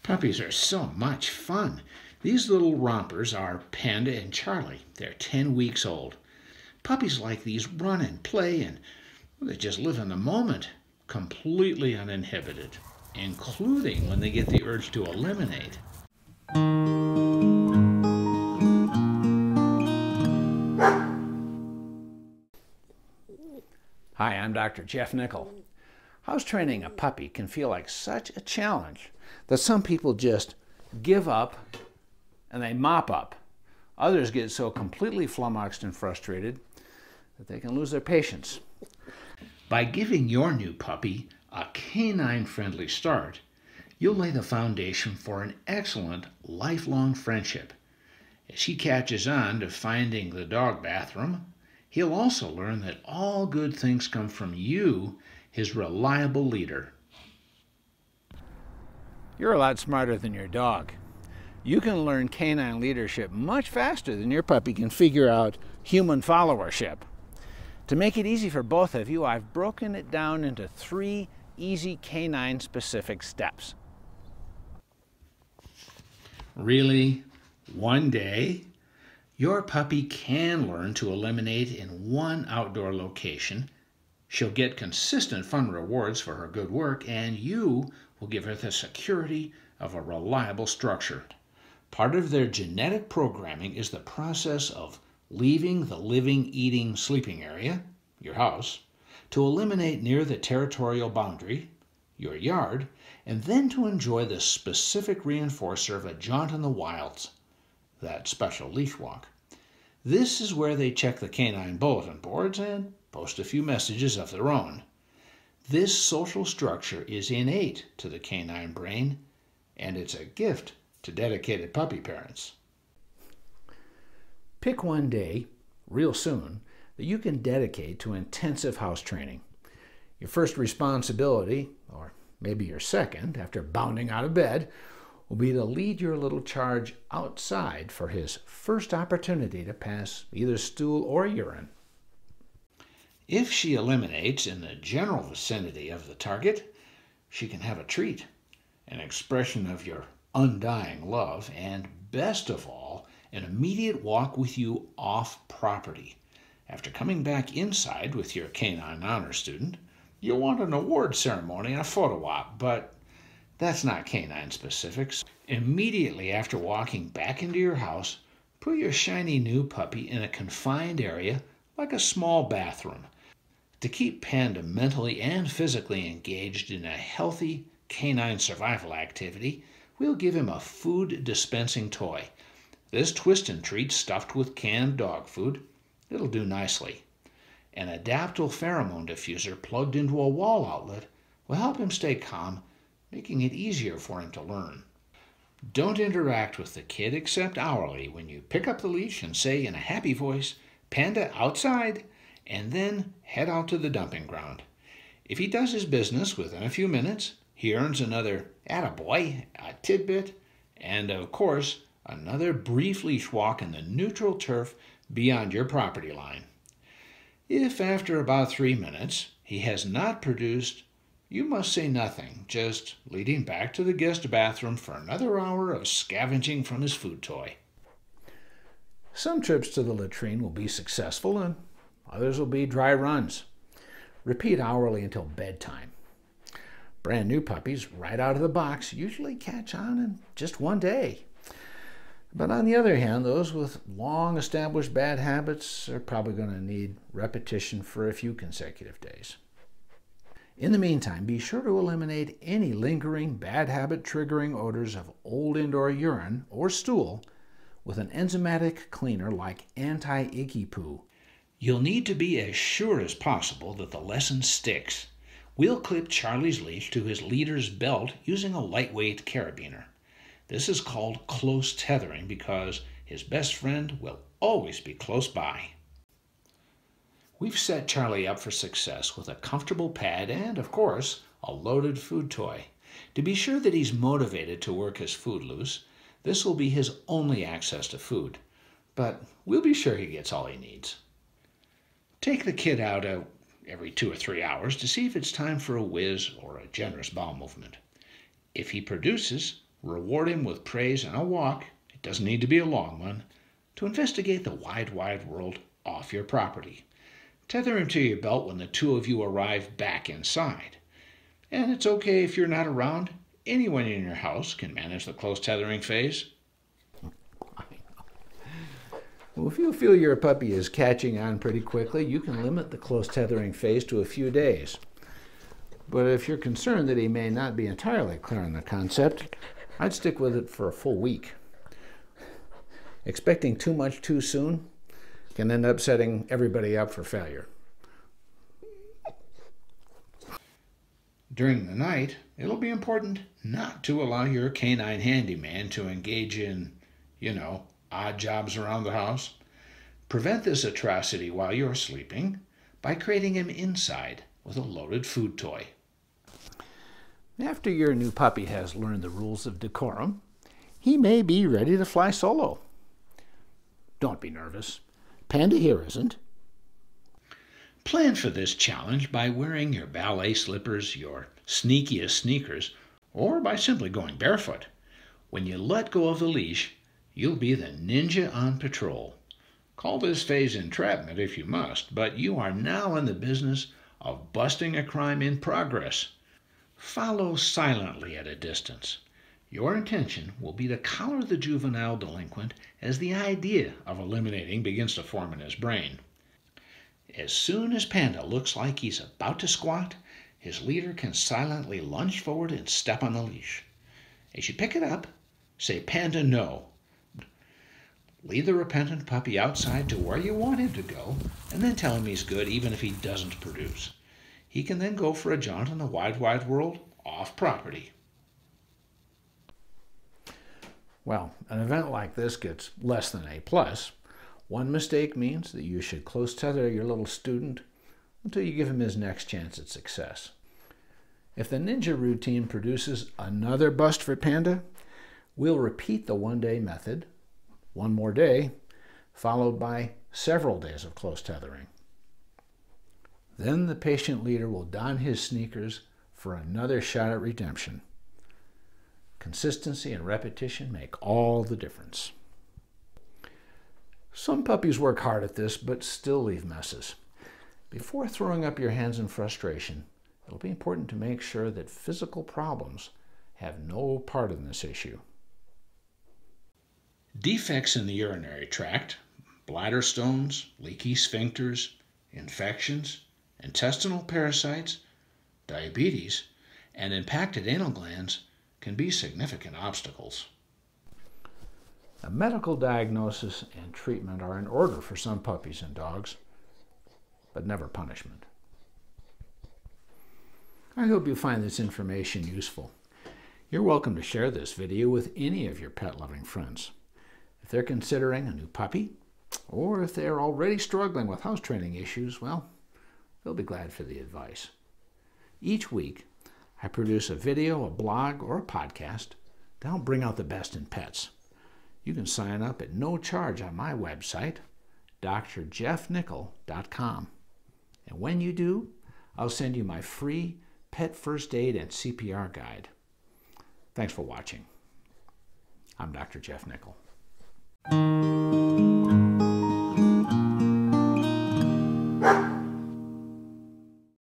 Puppies are so much fun. These little rompers are Panda and Charlie. They're 10 weeks old. Puppies like these run and play and they just live in the moment, completely uninhibited, including when they get the urge to eliminate. Hi, I'm Dr. Jeff Nickel. House training a puppy can feel like such a challenge that some people just give up and they mop up. Others get so completely flummoxed and frustrated that they can lose their patience. By giving your new puppy a canine-friendly start, you'll lay the foundation for an excellent lifelong friendship. As he catches on to finding the dog bathroom, he'll also learn that all good things come from you, his reliable leader. You're a lot smarter than your dog. You can learn canine leadership much faster than your puppy can figure out human followership. To make it easy for both of you, I've broken it down into 3 easy canine-specific steps. Really? One day? Your puppy can learn to eliminate in one outdoor location. She'll get consistent fun rewards for her good work, and you will give her the security of a reliable structure. Part of their genetic programming is the process of leaving the living, eating, sleeping area, your house, to eliminate near the territorial boundary, your yard, and then to enjoy the specific reinforcer of a jaunt in the wilds, that special leash walk. This is where they check the canine bulletin boards and post a few messages of their own. This social structure is innate to the canine brain, and it's a gift to dedicated puppy parents. Pick one day, real soon, that you can dedicate to intensive house training. Your first responsibility, or maybe your second, after bounding out of bed, will be to lead your little charge outside for his first opportunity to pass either stool or urine. If she eliminates in the general vicinity of the target, she can have a treat, an expression of your undying love, and best of all, an immediate walk with you off property. After coming back inside with your canine honor student, you'll want an award ceremony and a photo op, but that's not canine specifics. Immediately after walking back into your house, put your shiny new puppy in a confined area like a small bathroom. To keep Panda mentally and physically engaged in a healthy canine survival activity, we'll give him a food dispensing toy. This twist and treat stuffed with canned dog food, it'll do nicely. An adaptable pheromone diffuser plugged into a wall outlet will help him stay calm, making it easier for him to learn. Don't interact with the kid except hourly when you pick up the leash and say in a happy voice, "Panda, outside," and then head out to the dumping ground. If he does his business within a few minutes, he earns another attaboy, a tidbit, and of course, another brief leash walk in the neutral turf beyond your property line. If after about 3 minutes he has not produced, you must say nothing, just lead him back to the guest bathroom for another hour of scavenging from his food toy. Some trips to the latrine will be successful and others will be dry runs. Repeat hourly until bedtime. Brand new puppies, right out of the box, usually catch on in just one day. But on the other hand, those with long-established bad habits are probably going to need repetition for a few consecutive days. In the meantime, be sure to eliminate any lingering bad habit triggering odors of old indoor urine or stool with an enzymatic cleaner like anti-icky poo. You'll need to be as sure as possible that the lesson sticks. We'll clip Charlie's leash to his leader's belt using a lightweight carabiner. This is called close tethering because his best friend will always be close by. We've set Charlie up for success with a comfortable pad and, of course, a loaded food toy. To be sure that he's motivated to work his food loose, this will be his only access to food. But we'll be sure he gets all he needs. Take the kid out every 2 or 3 hours to see if it's time for a whiz or a generous bowel movement. If he produces, Reward him with praise and a walk, it doesn't need to be a long one, to investigate the wide, wide world off your property. Tether him to your belt when the two of you arrive back inside. And it's okay if you're not around. Anyone in your house can manage the close tethering phase. Well, if you feel your puppy is catching on pretty quickly, you can limit the close tethering phase to a few days. But if you're concerned that he may not be entirely clear on the concept, I'd stick with it for a full week. Expecting too much too soon can end up setting everybody up for failure. During the night, it'll be important not to allow your canine handyman to engage in, odd jobs around the house. Prevent this atrocity while you're sleeping by creating him inside with a loaded food toy. After your new puppy has learned the rules of decorum, he may be ready to fly solo. Don't be nervous. Panda here isn't. Plan for this challenge by wearing your ballet slippers, your sneakiest sneakers, or by simply going barefoot. When you let go of the leash, you'll be the ninja on patrol. Call this phase entrapment if you must, but you are now in the business of busting a crime in progress. Follow silently at a distance. Your intention will be to collar the juvenile delinquent as the idea of eliminating begins to form in his brain. As soon as Panda looks like he's about to squat, his leader can silently lunge forward and step on the leash. As you pick it up, say Panda no. Lead the repentant puppy outside to where you want him to go, and then tell him he's good even if he doesn't produce. He can then go for a jaunt in the wide, wide world off property. Well, an event like this gets less than A+. One mistake means that you should close tether your little student until you give him his next chance at success. If the ninja routine produces another bust for Panda, we'll repeat the one-day method, one more day, followed by several days of close tethering. Then the patient leader will don his sneakers for another shot at redemption. Consistency and repetition make all the difference. Some puppies work hard at this, but still leave messes. Before throwing up your hands in frustration, it'll be important to make sure that physical problems have no part in this issue. Defects in the urinary tract, bladder stones, leaky sphincters, infections, intestinal parasites, diabetes, and impacted anal glands can be significant obstacles. A medical diagnosis and treatment are in order for some puppies and dogs, but never punishment. I hope you find this information useful. You're welcome to share this video with any of your pet-loving friends. If they're considering a new puppy, or if they're already struggling with house training issues, well, they'll be glad for the advice. Each week, I produce a video, a blog, or a podcast to help bring out the best in pets. You can sign up at no charge on my website, drjeffnickel.com. And when you do, I'll send you my free pet first aid and CPR guide. Thanks for watching. I'm Dr. Jeff Nickel.